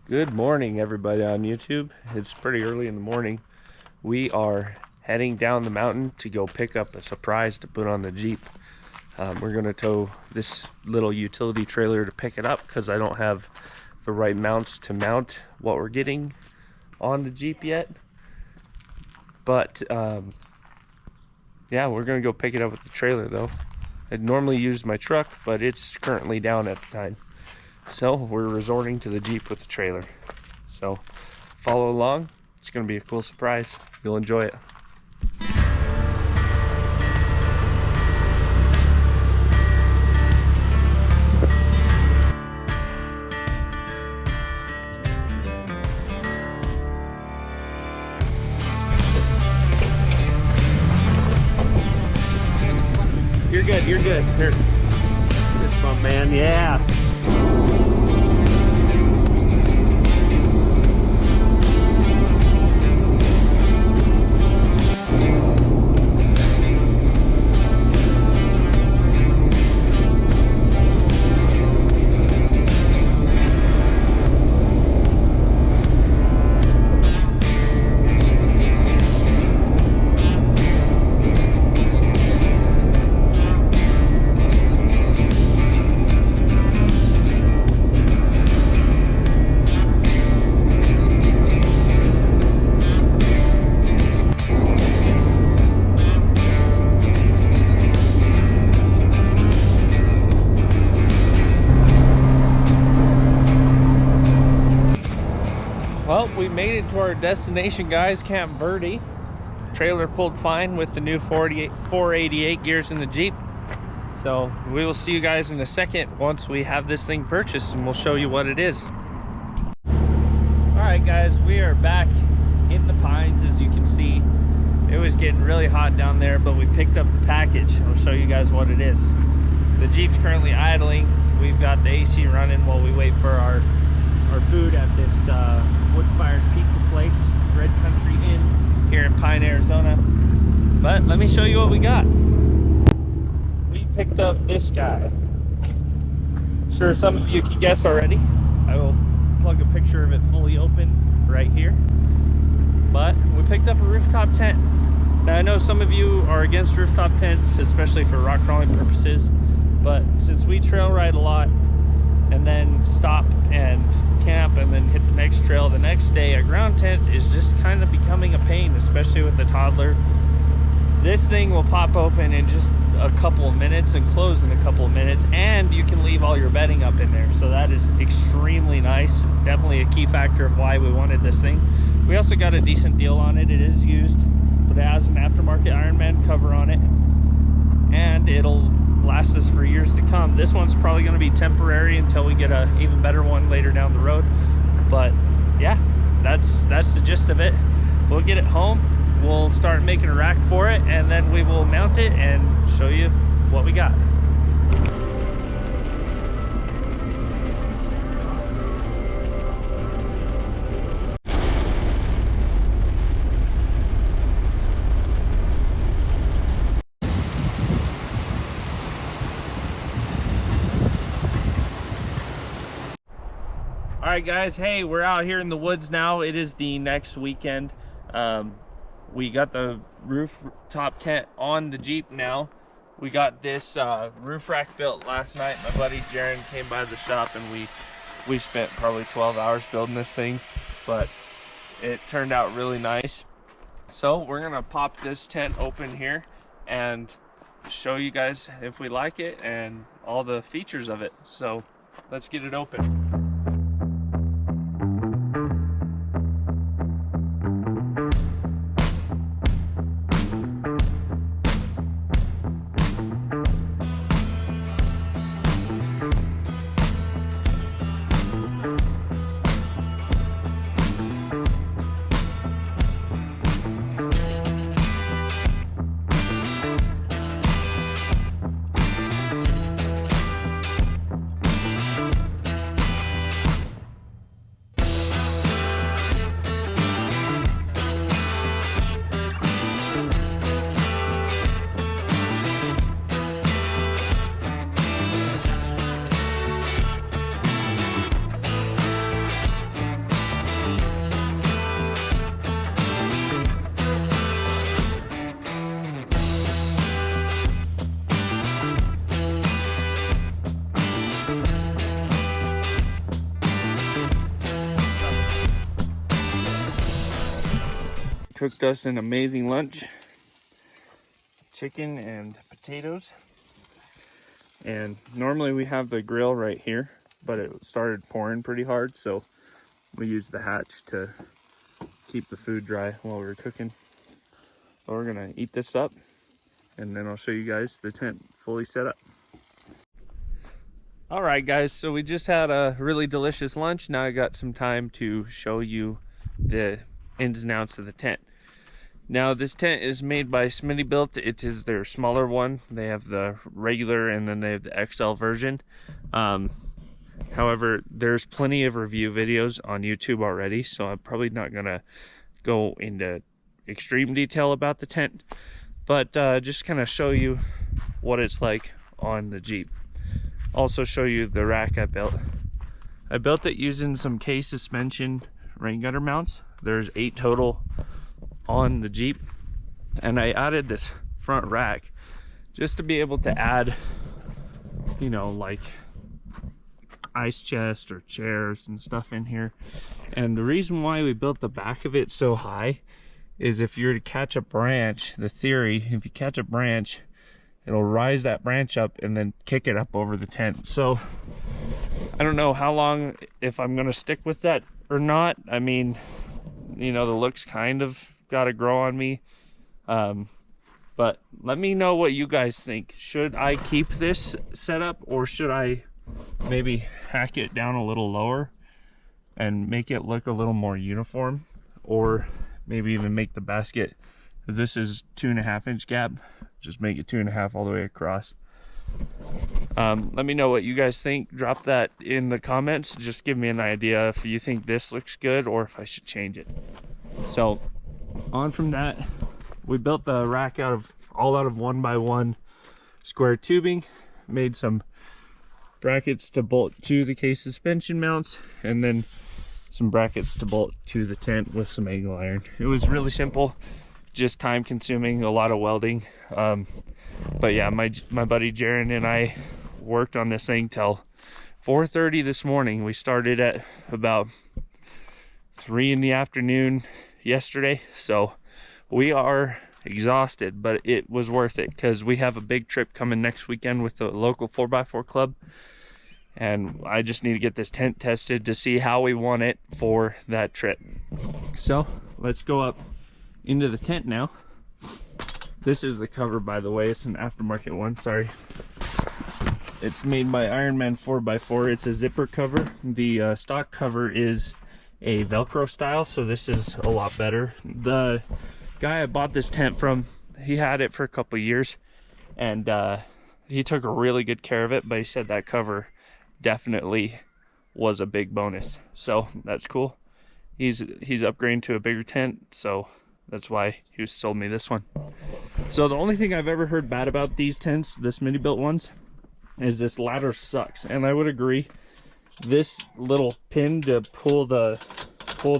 Good morning, everybody on YouTube. It's pretty early in the morning. We are heading down the mountain to go pick up a surprise to put on the Jeep. We're going to tow this little utility trailer to pick it up because I don't have the right mounts to mount what we're getting on the Jeep yet. But yeah, we're going to go pick it up with the trailer though. I'd normally use my truck, but it's currently down at the time. So we're resorting to the Jeep with the trailer. So follow along. It's going to be a cool surprise. You'll enjoy it. You're good, you're good. Here. This my man, yeah. Well, we made it to our destination, guys, Camp Verde. Trailer pulled fine with the new 488 gears in the Jeep. So we will see you guys in a second once we have this thing purchased, and we'll show you what it is. All right, guys, we are back in the pines. As you can see, it was getting really hot down there, but we picked up the package. I'll show you guys what it is. The Jeep's currently idling. We've got the AC running while we wait for our food at this wood-fired pizza place, Red Country Inn, here in Pine, Arizona. But let me show you what we got. We picked up this guy. I'm sure some of you can guess already. I will plug a picture of it fully open right here. But we picked up a rooftop tent. Now I know some of you are against rooftop tents, especially for rock crawling purposes, but since we trail ride a lot and then stop and camp and then hit the next trail the next day, a ground tent is just kind of becoming a pain, especially with the toddler. This thing will pop open in just a couple of minutes and close in a couple of minutes, and you can leave all your bedding up in there, so that is extremely nice. Definitely a key factor of why we wanted this thing. We also got a decent deal on it. It is used, but it has an aftermarket Ironman cover on it, and it'll last us for years to come. This one's probably going to be temporary until we get a even better one later down the road. But yeah, that's the gist of it. We'll get it home, we'll start making a rack for it, and then we will mount it and show you what we got. All right, guys, hey, we're out here in the woods now. It is the next weekend. We got the rooftop tent on the Jeep now. We got this roof rack built last night. My buddy Jaron came by the shop, and we spent probably 12 hours building this thing, but it turned out really nice. So we're gonna pop this tent open here and show you guys if we like it and all the features of it. So let's get it open. cooked us an amazing lunch. Chicken and potatoes. And normally we have the grill right here, but it started pouring pretty hard, so we used the hatch to keep the food dry while we were cooking. So we're gonna eat this up, and then I'll show you guys the tent fully set up. All right, guys, so we just had a really delicious lunch. Now I got some time to show you the ins and outs of the tent. Now this tent is made by Smittybilt. It is their smaller one. They have the regular and then they have the XL version. However, there's plenty of review videos on YouTube already, so I'm probably not gonna go into extreme detail about the tent, but just kind of show you what it's like on the Jeep. Also show you the rack I built. I built it using some K suspension rain gutter mounts. There's 8 total on the Jeep, and I added this front rack just to be able to add, you know, like ice chest or chairs and stuff in here. And the reason why we built the back of it so high is if you're to catch a branch, the theory, if you catch a branch, it'll rise that branch up and then kick it up over the tent. So I don't know how long, if I'm gonna stick with that or not. I mean, you know, the looks kind of got to grow on me, but let me know what you guys think. Should I keep this setup, or should I maybe hack it down a little lower and make it look a little more uniform, or maybe even make the basket, because this is 2.5 inch gap, just make it 2.5 all the way across. Let me know what you guys think. Drop that in the comments. Just give me an idea if you think this looks good or if I should change it. So on from that, we built the rack all out of 1x1 square tubing, made some brackets to bolt to the K suspension mounts, and then some brackets to bolt to the tent with some angle iron. It was really simple, just time consuming, a lot of welding. But yeah, my buddy Jaron and I worked on this thing till 4:30 this morning. We started at about 3 in the afternoon yesterday, so we are exhausted, but it was worth it because we have a big trip coming next weekend with the local 4x4 club, and I just need to get this tent tested to see how we want it for that trip. So let's go up into the tent now. This is the cover, by the way. It's an aftermarket one, sorry. It's made by Ironman 4x4. It's a zipper cover. The stock cover is a Velcro style, so this is a lot better. The guy I bought this tent from, he had it for a couple years, and he took a really good care of it, but he said that cover definitely was a big bonus, so that's cool. He's upgrading to a bigger tent, so that's why he sold me this one. So the only thing I've ever heard bad about these tents, the Smittybilt ones, is this ladder sucks, and I would agree. This little pin to pull the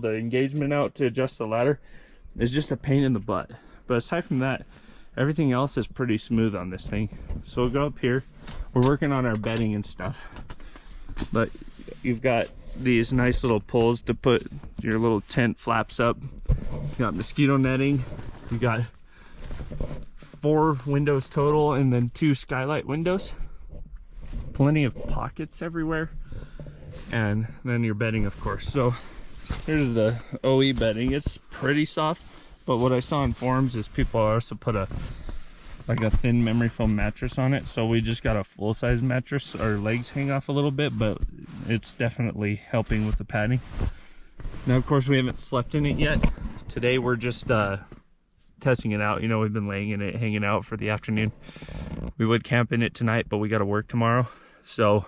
engagement out to adjust the ladder is just a pain in the butt. But aside from that, everything else is pretty smooth on this thing. So we'll go up here. We're working on our bedding and stuff, but you've got these nice little pulls to put your little tent flaps up. You got mosquito netting. You got 4 windows total, and then 2 skylight windows. Plenty of pockets everywhere, and then your bedding, of course. So here's the OE bedding. It's pretty soft, but what I saw in forums is people also put a thin memory foam mattress on it. So we just got a full-size mattress. Our legs hang off a little bit, but it's definitely helping with the padding. Now, of course, we haven't slept in it yet. Today we're just testing it out. You know, we've been laying in it, hanging out for the afternoon. We would camp in it tonight, but we got to work tomorrow. So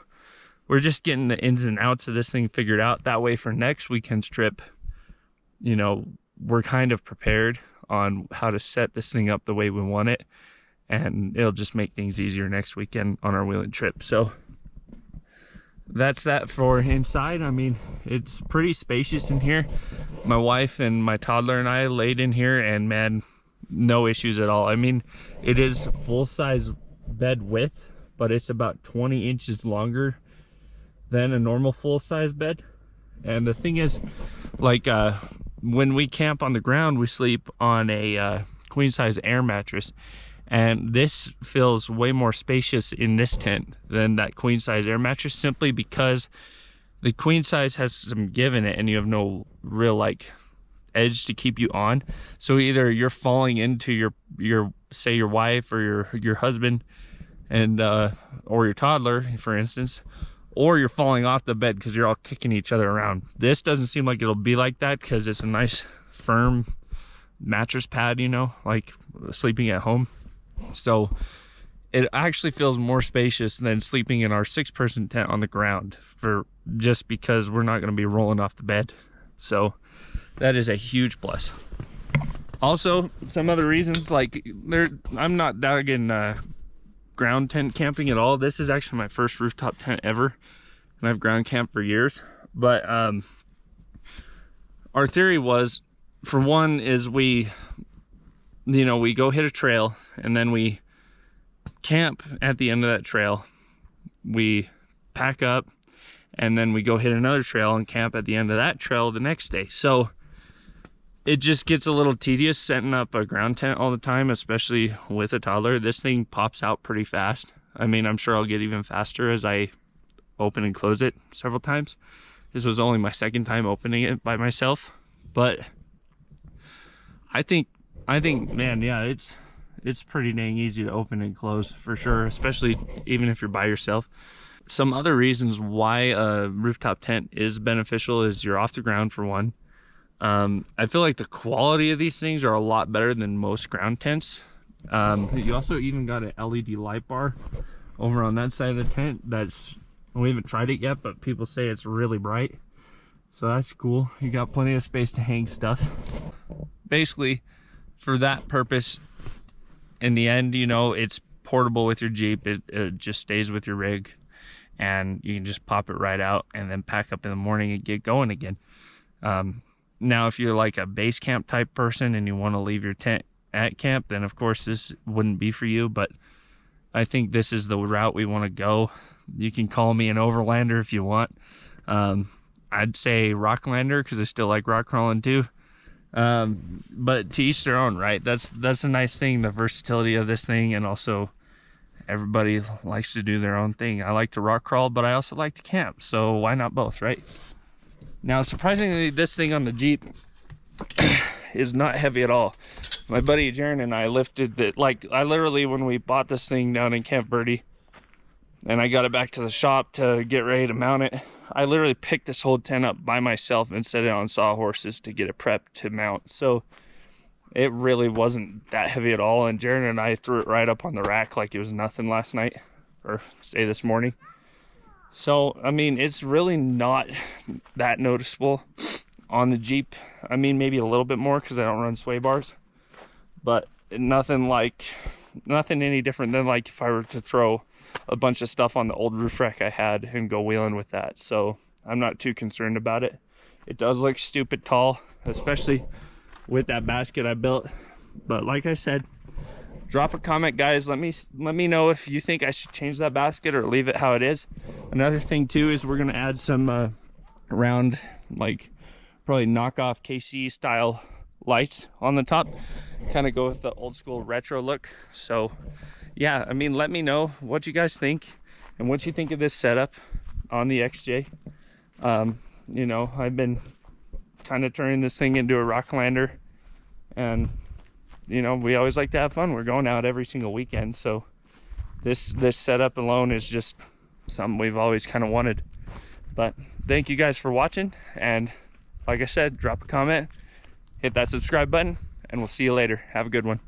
we're just getting the ins and outs of this thing figured out. That way for next weekend's trip, you know, we're kind of prepared on how to set this thing up the way we want it, and it'll just make things easier next weekend on our wheeling trip. So that's that for inside. I mean, it's pretty spacious in here. My wife and my toddler and I laid in here, and man, no issues at all. I mean, it is full-size bed width, but it's about 20 inches longer than a normal full-size bed. And the thing is, like, when we camp on the ground, we sleep on a queen size air mattress, and this feels way more spacious in this tent than that queen size air mattress, simply because the queen size has some give in it and you have no real like edge to keep you on. So either you're falling into your say your wife or your husband and or your toddler, for instance, or you're falling off the bed because you're all kicking each other around. This doesn't seem like it'll be like that because it's a nice firm mattress pad, you know, like sleeping at home. So it actually feels more spacious than sleeping in our 6-person tent on the ground, for just because we're not going to be rolling off the bed. So that is a huge plus. Also, some other reasons, like I'm not digging ground tent camping at all. This is actually my first rooftop tent ever, and I've ground camped for years. But our theory was, for one, is we go hit a trail and then we camp at the end of that trail. We pack up and then we go hit another trail and camp at the end of that trail the next day. So it just gets a little tedious setting up a ground tent all the time, especially with a toddler. This thing pops out pretty fast. I mean, I'm sure I'll get even faster as I open and close it several times. This was only my second time opening it by myself, but I think, man, yeah, it's pretty dang easy to open and close for sure, especially even if you're by yourself. Some other reasons why a rooftop tent is beneficial is you're off the ground, for one. I feel like the quality of these things are a lot better than most ground tents. You also even got an LED light bar over on that side of the tent. We haven't tried it yet, but people say it's really bright. So that's cool. You got plenty of space to hang stuff. Basically, for that purpose, in the end, you know, it's portable with your Jeep. It just stays with your rig, and you can just pop it right out and then pack up in the morning and get going again. Now, if you're like a base camp type person and you want to leave your tent at camp, then of course this wouldn't be for you, but I think this is the route we want to go. You can call me an overlander if you want. I'd say rocklander because I still like rock crawling too. But to each their own, right? That's a nice thing, the versatility of this thing, and also everybody likes to do their own thing. I like to rock crawl, but I also like to camp, so why not both, right? Now, surprisingly, this thing on the Jeep is not heavy at all. My buddy Jaron and I lifted it, like, I literally, when we bought this thing down in Camp Verde, and I got it back to the shop to get ready to mount it, I literally picked this whole tent up by myself and set it on sawhorses to get it prepped to mount. So it really wasn't that heavy at all, and Jaron and I threw it right up on the rack like it was nothing last night, or say this morning. So, I mean, it's really not that noticeable on the Jeep. I mean, maybe a little bit more because I don't run sway bars, but nothing any different than like if I were to throw a bunch of stuff on the old roof rack I had and go wheeling with that. So I'm not too concerned about it. It does look stupid tall, especially with that basket I built. But like I said, drop a comment, guys. Let me know if you think I should change that basket or leave it how it is. Another thing too is we're gonna add some round, like probably knockoff KC style lights on the top, kind of go with the old school retro look. So yeah, I mean, let me know what you guys think and what you think of this setup on the XJ. You know, I've been kind of turning this thing into a rocklander, and you know, we always like to have fun. We're going out every single weekend, so this setup alone is just something we've always kind of wanted. But thank you guys for watching, and like I said, drop a comment, hit that subscribe button, and we'll see you later. Have a good one.